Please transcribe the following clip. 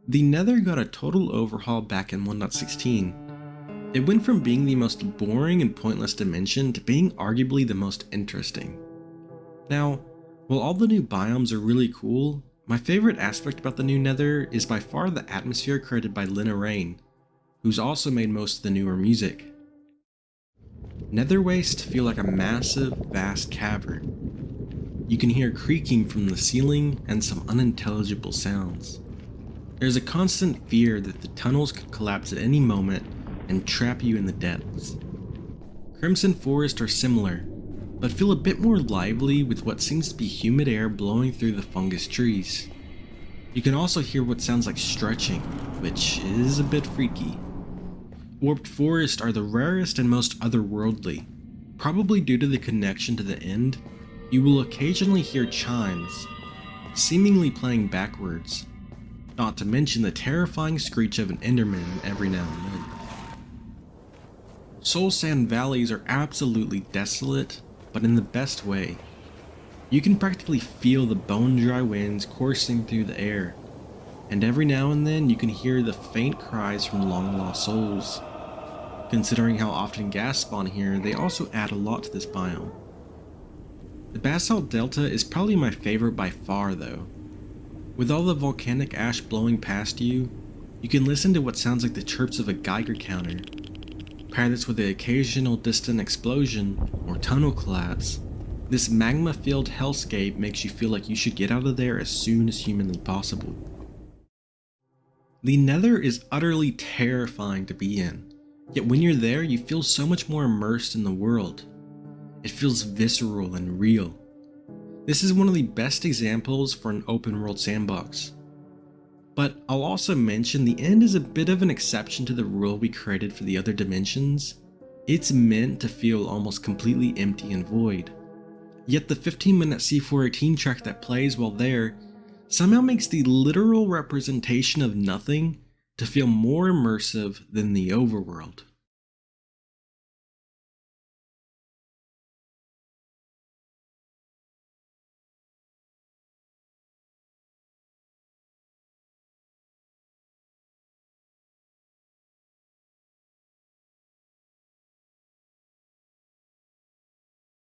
The Nether got a total overhaul back in 1.16. It went from being the most boring and pointless dimension to being arguably the most interesting. Now, while all the new biomes are really cool, my favorite aspect about the new Nether is by far the atmosphere created by Lena Raine, who's also made most of the newer music. Nether wastes feel like a massive, vast cavern. You can hear creaking from the ceiling and some unintelligible sounds. There's a constant fear that the tunnels could collapse at any moment and trap you in the depths. Crimson Forest are similar, but feel a bit more lively with what seems to be humid air blowing through the fungus trees. You can also hear what sounds like stretching, which is a bit freaky. Warped Forest are the rarest and most otherworldly. Probably due to the connection to the end, you will occasionally hear chimes, seemingly playing backwards, not to mention the terrifying screech of an Enderman every now and then. Soul Sand Valleys are absolutely desolate, but in the best way. You can practically feel the bone-dry winds coursing through the air, and every now and then you can hear the faint cries from long-lost souls. Considering how often gas spawn here, they also add a lot to this biome. The Basalt Delta is probably my favorite by far though. With all the volcanic ash blowing past you, you can listen to what sounds like the chirps of a Geiger counter. Pair this with the occasional distant explosion or tunnel collapse, this magma-filled hellscape makes you feel like you should get out of there as soon as humanly possible. The Nether is utterly terrifying to be in, yet when you're there you feel so much more immersed in the world. It feels visceral and real. This is one of the best examples for an open world sandbox. But I'll also mention the end is a bit of an exception to the rule we created for the other dimensions. It's meant to feel almost completely empty and void. Yet the 15-minute C418 track that plays while there somehow makes the literal representation of nothing to feel more immersive than the overworld.